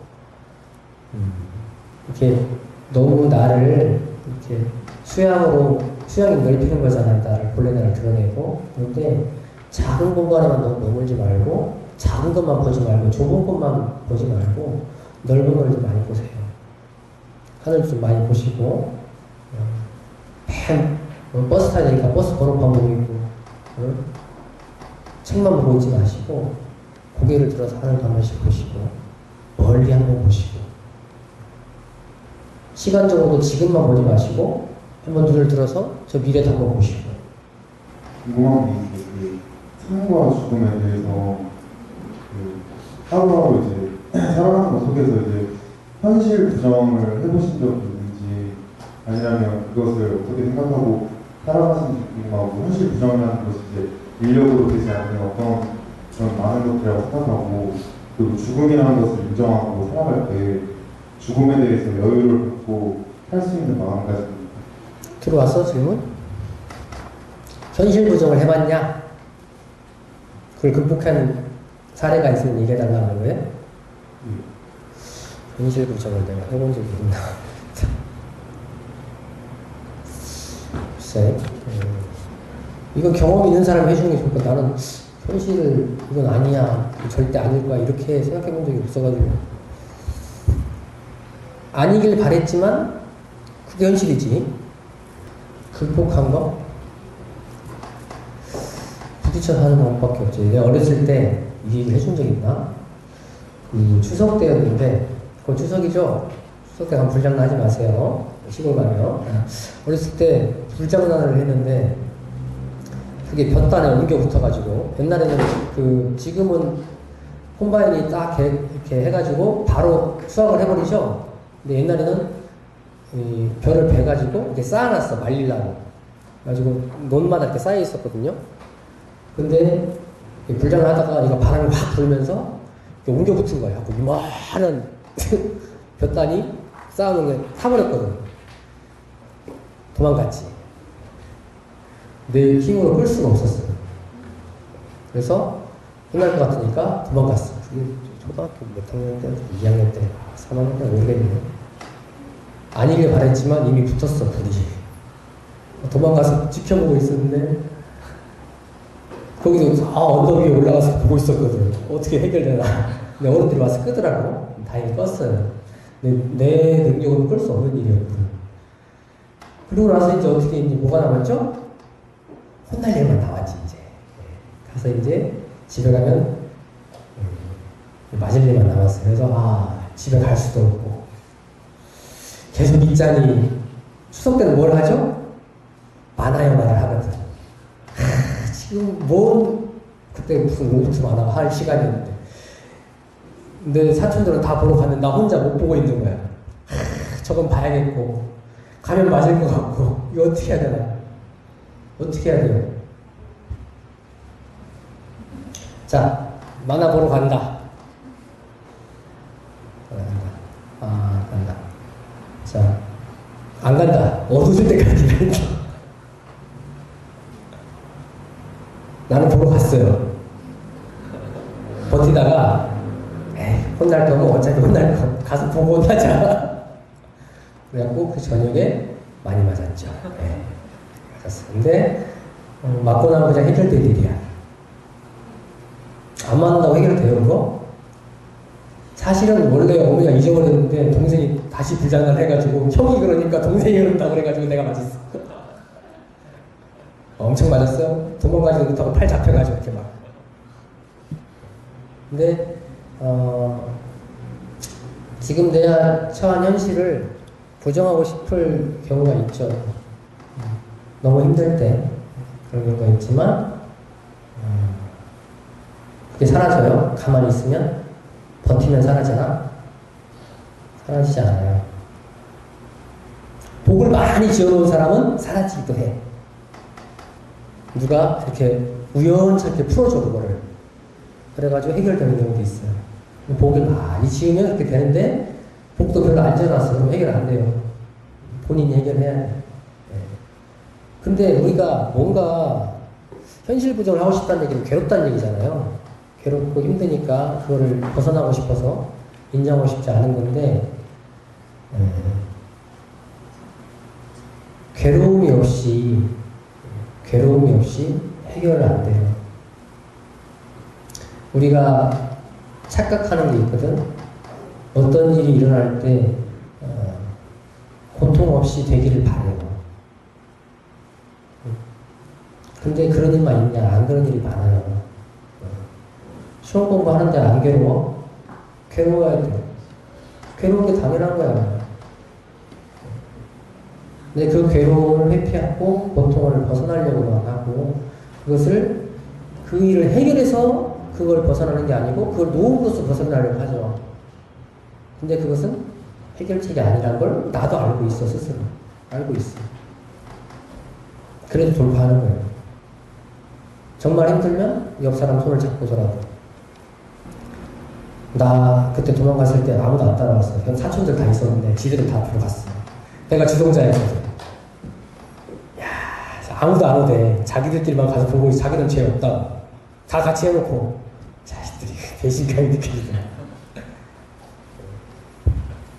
이렇게 너무 나를 이렇게 수양이 넓히는 거잖아요. 나를 본래 나를 드러내고. 그런데 작은 공간에만 너무 머물지 말고 작은 것만 보지 말고 좁은 것만 보지 말고 넓은 걸 좀 많이 보세요. 하늘 좀 많이 보시고 버스 타야 되니까 버스 번호판 보고 있고 책만 보고 있지 마시고 고개를 들어서 하늘도 한 번씩 보시고 멀리 한번 보시고 시간적으로도 지금만 보지 마시고 한번 눈을 들어서 저 미래도 한번 보시고. 궁금한 게 있는데 삶과 죽음에 대해서 하루하루 이제 살아가는 것 속에서 이제 현실 부정을 해보신 적이 있는지 아니면 그것을 어떻게 생각하고 살아가시는지 궁금하고 현실 부정이라는 것이 이제 인력으로 되지 않는 어떤 그런 많은 것들이라고 생각하고 그리고 죽음이라는 것을 인정하고 살아갈 때 죽음에 대해서 여유를 갖고 할 수 있는 마음가짐. 들어왔어 질문? 현실 부정을 해봤냐? 그걸 극복한 사례가 있으면 얘기해달라는 거예요? 현실 부정을 내가 해본 적이 있나? 글쎄, 이건 경험 있는 사람이 해주는 게 좋을 것 같아. 나는 현실 이건 아니야, 절대 아닐 거야 이렇게 생각해 본 적이 없어가지고 아니길 바랬지만 그게 현실이지. 극복한 거? 부딪혀 사는 방법밖에 없지. 내가 어렸을 때 이 얘기를 해준 적 있나? 추석 때였는데, 그건 추석이죠? 추석 때 가면 불장난 하지 마세요. 시골 가면. 어렸을 때 불장난을 했는데, 그게 볕단에 옮겨 붙어가지고, 옛날에는 지금은 콤바인이 딱 이렇게 해가지고 바로 수확을 해버리죠? 근데 옛날에는 이 벼를 베가지고 이렇게 쌓아놨어, 말리려고. 그래가지고 논마다 이렇게 쌓여 있었거든요. 근데 불장을 하다가 이거 바람이 확 불면서 옮겨 붙은 거야. 그 이만한 볕단이 쌓아놓은 게 타버렸거든. 도망갔지. 내 힘으로 끌 수가 없었어. 그래서 끝날 것 같으니까 도망갔어. 그게 초등학교 몇 학년 때, 2학년 때, 3학년 때 모르겠네. 아니길 바랬지만 이미 붙었어, 불이. 도망가서 지켜보고 있었는데, 거기서 언덕 위에 올라가서 보고 있었거든. 어떻게 해결되나. 근데 어른들이 와서 끄더라고. 다행히 껐어요. 내 능력으로 끌 수 없는 일이었거든. 그러고 나서 이제 어떻게 이제 뭐가 남았죠? 혼날 일만 남았지, 이제. 가서 이제 집에 가면 맞을 일만 남았어요. 그래서 집에 갈 수도 없고 계속 있자니 추석 때는 뭘 하죠? 만화 영화를 하거든. 지금 그때 무슨 로봇 만화 할 시간이었는데 근데 사촌들은 다 보러 갔는데 나 혼자 못 보고 있는 거야. 저건 봐야겠고 가면 맞을 것 같고 이거 어떻게 해야 되나? 어떻게 해야 돼요? 자, 만화 보러 간다. 간다. 자, 안 간다. 어두울 때까지 간다. 나는 보러 갔어요. 버티다가, 혼날 거면 어차피 혼날 거. 가서 보고 혼나자. 그래갖고 그 저녁에 많이 맞았죠. 맞았어. 근데, 맞고 나면 그냥 해결될 일이야. 안 맞는다고 해결돼요, 그거? 사실은 원래 어머니가 잊어버렸는데 동생이 다시 불장난 해가지고 형이 그러니까 동생이 그런다고 그래가지고 내가 맞았어. 엄청 맞았어요. 도망가지 못하고 팔 잡혀가지고 이렇게 막. 근데 지금 내가 처한 현실을 부정하고 싶을 경우가 있죠. 너무 힘들 때 그런 경우가 있지만 그게 사라져요? 가만히 있으면? 버티면 사라지나? 사라지지 않아요. 복을 많이 지어놓은 사람은 사라지기도 해. 누가 이렇게 우연찮게 풀어줘, 그거를. 그래가지고 해결되는 경우도 있어요. 복을 많이 지으면 그렇게 되는데, 복도 별로 안 지어놨어. 그럼 해결 안 돼요. 본인이 해결해야 돼. 근데 우리가 뭔가 현실 부정을 하고 싶다는 얘기는 괴롭다는 얘기잖아요. 괴롭고 힘드니까 그거를 벗어나고 싶어서 인정하고 싶지 않은 건데 괴로움이 없이 해결은 안 돼요. 우리가 착각하는 게 있거든. 어떤 일이 일어날 때 고통 없이 되기를 바래요. 근데 그런 일만 있냐? 안 그런 일이 많아요. 시험 공부하는데 안 괴로워? 괴로워야 돼. 괴로운 게 당연한 거야. 근데 그 괴로움을 회피하고 고통을 벗어나려고 하고 그것을 그 일을 해결해서 그걸 벗어나는 게 아니고 그걸 놓음으로써 벗어나려고 하죠. 근데 그것은 해결책이 아니라는 걸 나도 알고 있어, 스스로. 알고 있어. 그래도 돌파하는 거예요. 정말 힘들면 옆 사람 손을 잡고서라도. 나 그때 도망갔을 때 아무도 안 따라왔어. 그냥 사촌들 다 있었는데 지들은 다 들어갔어. 내가 주동자였거든. 야, 아무도 안 오대. 자기들끼리만 가서 보고 자기는 죄 없다고. 다 같이 해놓고 자식들이 배신감이 느껴지더라.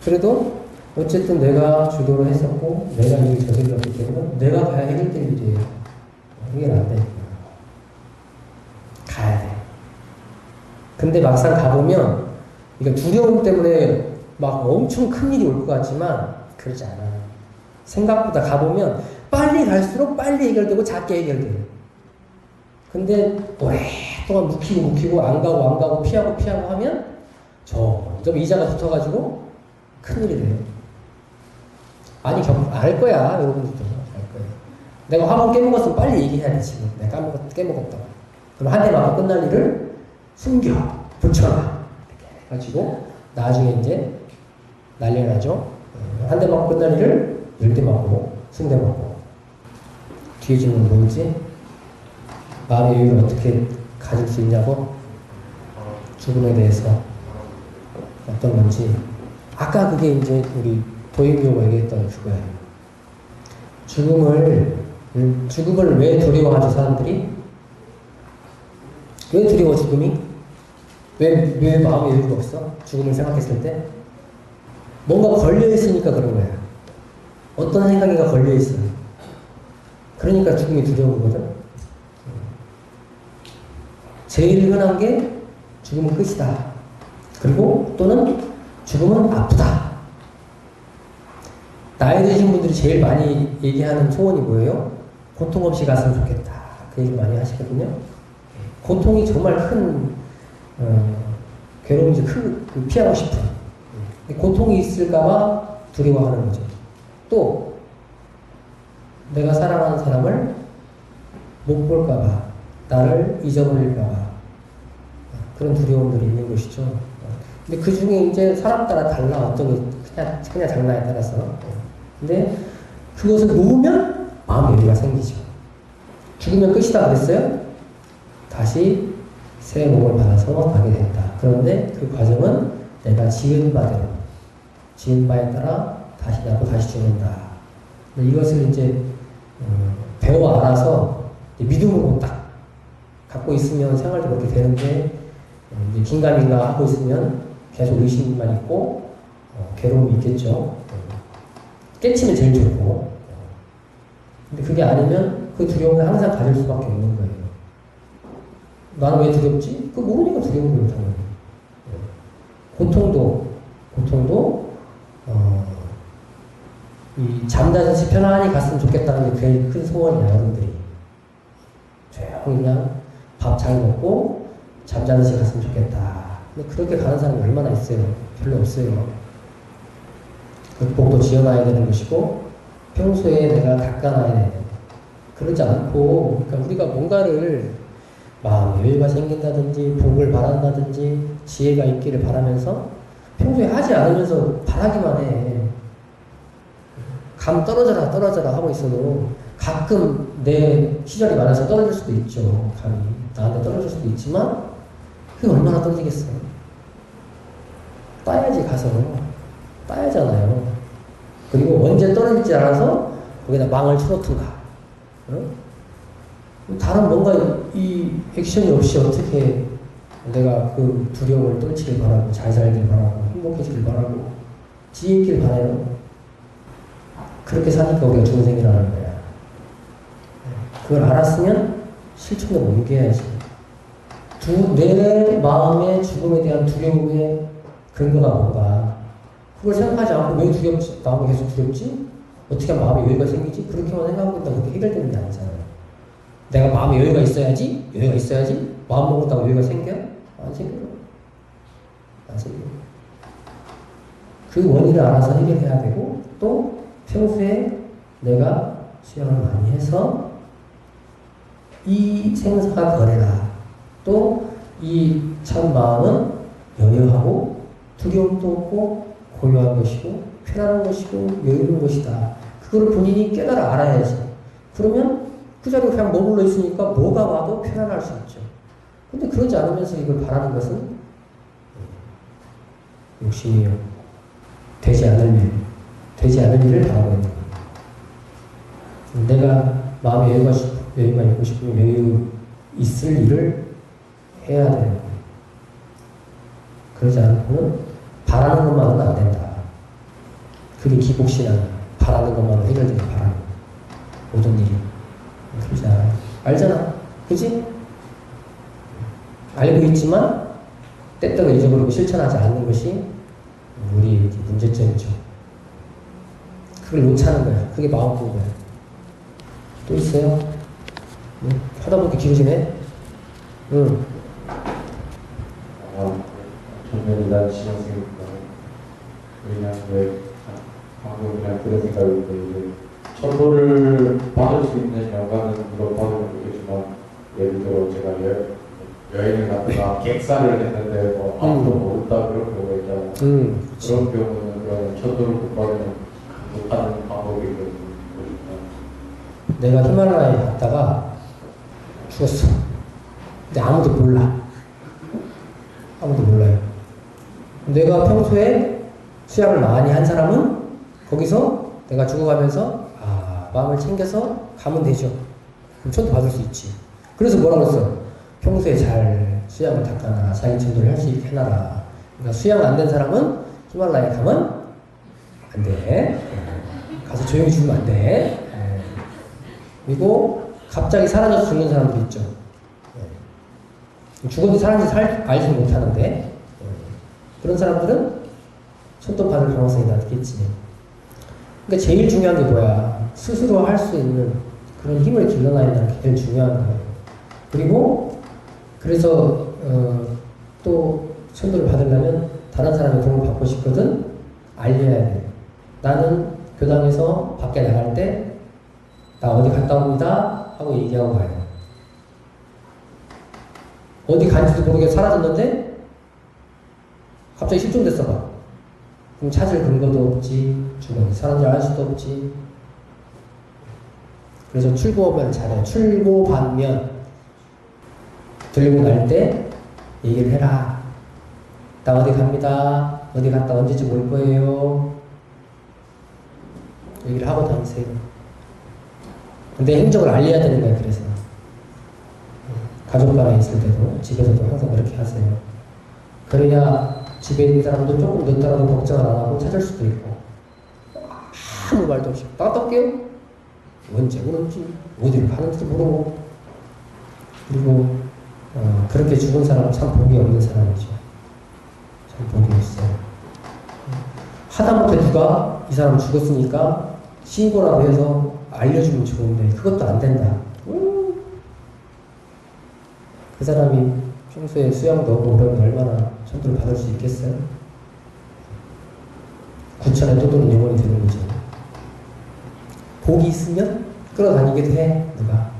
그래도 어쨌든 내가 주도를 했었고 내가 일을 저질렀기 때문에 내가 가야 해결될 일이에요. 해결 안 돼. 가야 돼. 근데 막상 가보면 이거 두려움 때문에 막 엄청 큰 일이 올 것 같지만 그러지 않아요. 생각보다 가보면 빨리 갈수록 빨리 해결되고 작게 해결돼요. 근데 오랫동안 묵히고 안 가고 피하고 하면 점점 이자가 붙어가지고 큰일이 돼요. 많이 알 거야, 여러분들도. 알 거예요. 내가 화분 깨먹었으면 빨리 얘기해야 돼, 지금. 내가 깨먹었다고. 그럼 한 대 맞고 끝날 일을 숨겨, 붙여놔. 이렇게 해가지고, 나중에 이제 난리가 나죠. 한 대 맞고 끝날 일을 10대 맞고, 20대 맞고. 뒤에 질문 뭐지? 마음의 여유를 어떻게 가질 수 있냐고? 죽음에 대해서 어떤 건지. 아까 그게 이제 우리 도임교가 얘기했던 그거예요. 죽음을 왜 두려워하죠, 사람들이? 왜 두려워, 죽음이? 왜 마음에 여유가 없어? 죽음을 생각했을 때? 뭔가 걸려있으니까 그런 거야. 어떤 생각이가 걸려있어. 그러니까 죽음이 두려운 거거든. 제일 흔한 게 죽음은 끝이다. 그리고 또는 죽음은 아프다. 나이 드신 분들이 제일 많이 얘기하는 소원이 뭐예요? 고통 없이 갔으면 좋겠다. 그 얘기 많이 하시거든요. 고통이 정말 큰 괴로움이 피하고 싶은. 고통이 있을까봐 두려워하는 거죠. 또 내가 사랑하는 사람을 못 볼까봐, 나를 잊어버릴까봐 그런 두려움들이 있는 것이죠. 근데 그 중에 이제 사람 따라 달라. 어떤 게 그냥 장난에 따라서. 근데 그것을 놓으면 마음의 여유가 생기죠. 죽으면 끝이다 그랬어요? 다시 새 몸을 받아서 가게 된다. 그런데 그 과정은 내가 지은 바대로, 지은 바에 따라 다시 나고 다시 죽는다. 이것을 이제 배워 알아서 믿음으로 딱 갖고 있으면 생활도 그렇게 되는데, 이제 긴가민가 하고 있으면 계속 의심만 있고 괴로움이 있겠죠. 깨치면 제일 좋고. 근데 그게 아니면 그 두려움을 항상 가질 수밖에 없는 거예요. 나는 왜 두렵지? 그거 모르니까 두려운 거예요, 당연히. 고통도 이 잠자듯이 편안히 갔으면 좋겠다는 게 제일 큰 소원이에요, 어른들이. 조용히 그냥 밥 잘 먹고 잠자듯이 갔으면 좋겠다. 근데 그렇게 가는 사람이 얼마나 있어요? 별로 없어요. 극복도 지어놔야 되는 것이고, 평소에 내가 닦아놔야 되는. 그러지 않고, 그러니까 우리가 뭔가를 마음의 여유가 생긴다든지, 복을 바란다든지, 지혜가 있기를 바라면서, 평소에 하지 않으면서 바라기만 해. 감 떨어져라 하고 있어도, 가끔 내 시절이 많아서 떨어질 수도 있죠. 감이. 나한테 떨어질 수도 있지만, 그게 얼마나 떨어지겠어요. 따야지, 가서. 따야잖아요. 그리고 언제 떨어질지 알아서 거기다 망을 쳐놓든가. 다른 뭔가 이 액션이 없이 어떻게 내가 그 두려움을 떨치길 바라고, 잘 살길 바라고, 행복해지길 바라고, 지혜 있길 바라요. 그렇게 사니까 우리가 중생이라는 거야. 그걸 알았으면 실천으로 옮겨야지. 내 마음의 죽음에 대한 두려움의 근거가 뭔가. 그걸 생각하지 않고 왜 두렵지? 마음이 계속 두렵지? 어떻게 하면 마음에 여유가 생기지? 그렇게만 생각하고 있다고 그렇게 해결되는 게 아니잖아요. 내가 마음에 여유가 있어야지? 마음 먹었다고 여유가 생겨? 안 생겨요. 그 원인을 알아서 해결해야 되고, 또 평소에 내가 수양을 많이 해서 이 생사가 거래라. 또 이 참 마음은 여유하고 두려움도 없고 고요한 것이고 편안한 것이고 여유로운 것이다. 그거를 본인이 깨달아 알아야지. 그러면 그 자리에 그냥 머물러 있으니까 뭐가 와도 편안할 수 있죠. 근데 그러지 않으면서 이걸 바라는 것은 욕심이요. 되지 않을 일을 바라고 있는 거예요. 내가 마음에 여유가 있고 싶으면 여유 있을 일을 해야 되는 거예요. 그러지 않고는 바라는 것만은 안 된다. 그게 기복신앙. 바라는 것만으로 해결되길 바라는 모든 일이. 그러지 않아요. 알잖아. 그지? 알고 있지만 때때로 잊어버리고 실천하지 않는 것이 우리 문제점이죠. 그걸 놓자는 거야. 그게 마음 공부야. 또 있어요? 응? 하다 보니까 길어지네? 응. 전면이 난 신앙생입니다. 그냥 왜 방금 그냥 그런 생각이 드는데 천도를 받을 수 있는 영광은 물론 받으면 좋겠지만 예를 들어 제가 여행을 갔다가 객사를 했는데 뭐 아무도 모른다 그런 경우가 있잖아요. 그런 경우는 그런 천도를 못 받으면 못하는 방법이 있거든요. 내가 히말라야에 갔다가 죽었어. 근데 아무도 몰라. 아무도 몰라요. 내가 평소에 수양을 많이 한 사람은 거기서 내가 죽어가면서 마음을 챙겨서 가면 되죠. 그럼 천도 받을 수 있지. 그래서 뭐라고 했어? 평소에 잘 수양을 닦아라. 자기 천도를 할 수 있게 해놔라. 그러니까 수양 안 된 사람은 히말라야 가면 안 돼. 가서 조용히 죽으면 안 돼. 그리고 갑자기 사라져서 죽는 사람도 있죠. 죽어도 사는지 알지 못하는데 그런 사람들은 천도 받을 가능성이 낮겠지. 그러니까 제일 중요한 게 뭐야? 스스로 할 수 있는 그런 힘을 길러놔야 게 제일 중요한 거예요. 그리고 그래서 또 천도를 받으려면 다른 사람의 도움을 받고 싶거든 알려야 돼. 나는 교당에서 밖에 나갈 때 나 어디 갔다 옵니다 하고 얘기하고 가요. 어디 간지도 모르게 사라졌는데 갑자기 실종됐어 봐. 그럼 찾을 근거도 없지. 주변에 사는지 알 수도 없지. 그래서 출고하면 잘해. 출고 반면 들고 날 때 얘기를 해라. 나 어디 갑니다. 어디 갔다 언제쯤 올 거예요. 얘기를 하고 다니세요. 근데 행적을 알려야 되는 거예요. 그래서 가족 간에 있을 때도 집에서도 항상 그렇게 하세요. 그래야 집에 있는 사람도 조금 늦더라도 걱정을 안 하고 찾을 수도 있고 아무 말도 없이 나갔다 올게요. 언제 오는지 어디로 가는지 모르고 그리고 그렇게 죽은 사람은 참 복이 없는 사람이죠. 참 복이 없어요. 하다못해 누가 이 사람 죽었으니까 신고라도 해서 알려주면 좋은데 그것도 안 된다. 그 사람이 평소에 수양도 하고 그러면 얼마나 천도를 받을 수 있겠어요? 구천에 떠도는 영혼이 되는 거죠. 복이 있으면 끌어다니기도 해, 누가.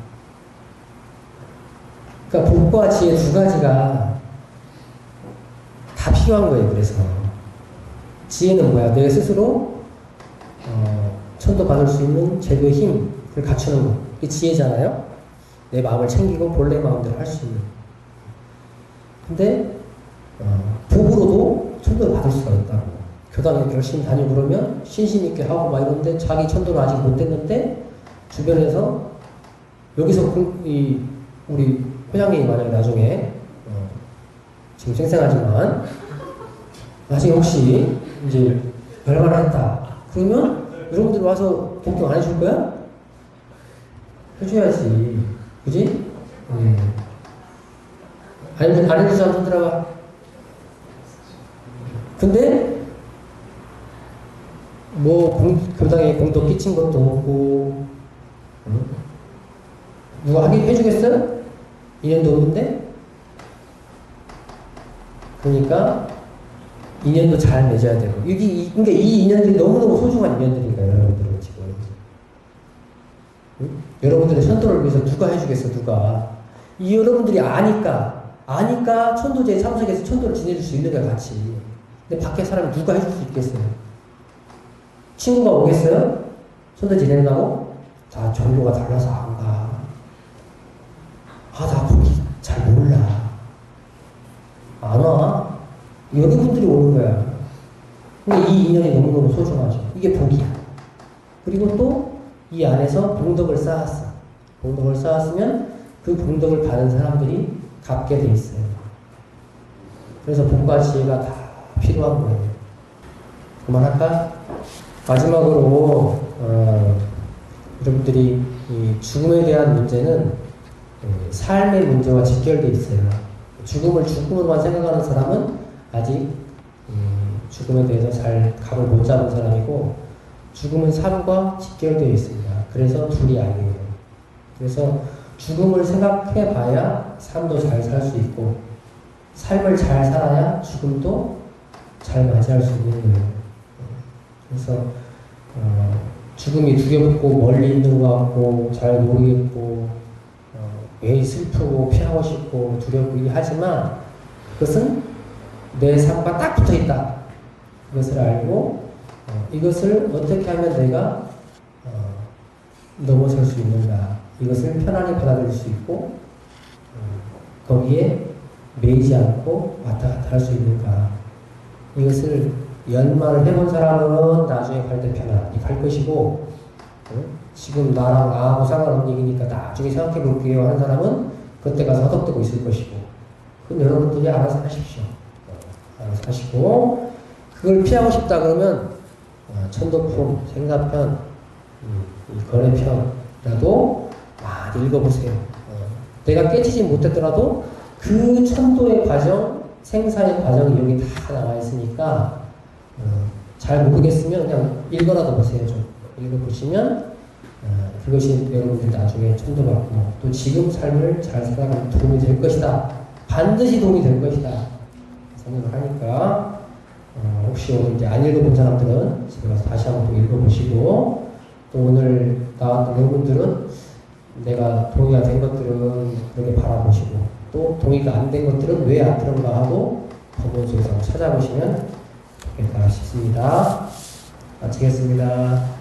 그러니까 복과 지혜 두 가지가 다 필요한 거예요. 그래서 지혜는 뭐야? 내가 스스로 천도 받을 수 있는 제도의 힘을 갖추는 거. 이게 지혜잖아요. 내 마음을 챙기고 본래 마음대로 할 수 있는. 근데 복으로도 천도를 받을 수가 있다고. 교당에 열심히 다니고 그러면 신심 있게 하고 막 이러는데 자기 천도를 아직 못 됐는데 주변에서 여기서 우리 회장님이 만약에 나중에 지금 생생하지만 나중에 혹시 이제 결과를 했다. 그러면 여러분들 와서 복종 안 해줄 거야? 해줘야지. 그지? 아니면 안 해줄 사람 손 들어가. 근데 뭐 교당에 공도 끼친 것도 없고 누가 하긴 해주겠어요? 2년도 없는데? 그러니까 2년도 잘 맺어야 되고 그러니까 이 2년들이 너무너무 소중한 2년들인 거예요. 여러분들은 지금 여러분들의 천도를 위해서 누가 해주겠어. 누가 이 여러분들이 아니까 천도제에 참석해서 천도를 지내줄 수 있는 거야. 같이. 근데 밖에 사람이 누가 해줄 수 있겠어요? 친구가 오겠어요? 천도 지낸다고? 다 종교가 달라서 안 가. 나 거기 잘 몰라. 안 와. 여러분들이 오는 거야. 근데 이 인연이 너무너무 소중하죠. 이게 복이야. 그리고 또 이 안에서 봉덕을 쌓았어. 봉덕을 쌓았으면 그 봉덕을 받은 사람들이 갚게 돼 있어요. 그래서 복과 지혜가 다 필요한 거예요. 그만할까? 마지막으로 여러분들이 이 죽음에 대한 문제는 삶의 문제와 직결되어 있어요. 죽음으로만 생각하는 사람은 아직 죽음에 대해서 잘 감을 못 잡은 사람이고 죽음은 삶과 직결되어 있습니다. 그래서 둘이 아니에요. 그래서 죽음을 생각해 봐야 삶도 잘 살 수 있고 삶을 잘 살아야 죽음도 잘 맞이할 수 있는 거예요. 그래서 죽음이 두렵고 멀리 있는 것 같고 잘 모르겠고 매일 슬프고 피하고 싶고 두렵고 하지만 그것은 내 삶과 딱 붙어 있다. 그것을 알고 이것을 어떻게 하면 내가 넘어설 수 있는가. 이것을 편안히 받아들일 수 있고 거기에 매이지 않고 왔다 갔다 할 수 있는가. 이것을 연말을 해본 사람은 나중에 갈 때 편안히 갈 것이고 지금 나랑 아무 상관없는 얘기니까 나중에 생각해 볼게요 하는 사람은 그때 가서 허덕대고 있을 것이고 그건 여러분들이 알아서 하십시오. 알아서 하시고, 그걸 피하고 싶다 그러면 천도품, 생사편, 이 거래편이라도 많이 읽어보세요. 내가 깨지지 못했더라도 그 천도의 과정, 생사의 과정이 여기 다 나와 있으니까 잘 모르겠으면 그냥 읽어라도 보세요. 좀 읽어보시면 그것이 여러분들 나중에 천도받고 또 지금 삶을 잘 살아가는 도움이 될 것이다. 반드시 도움이 될 것이다. 생각을 하니까 혹시 오늘 이제 안 읽어본 사람들은 집에 가서 다시 한번 또 읽어보시고 또 오늘 나왔던 여러분들은 내가 동의가 된 것들은 그렇게 바라보시고 또 동의가 안 된 것들은 왜 안 그런가 하고 법원 속에서 찾아보시면 좋겠다 싶습니다. 마치겠습니다.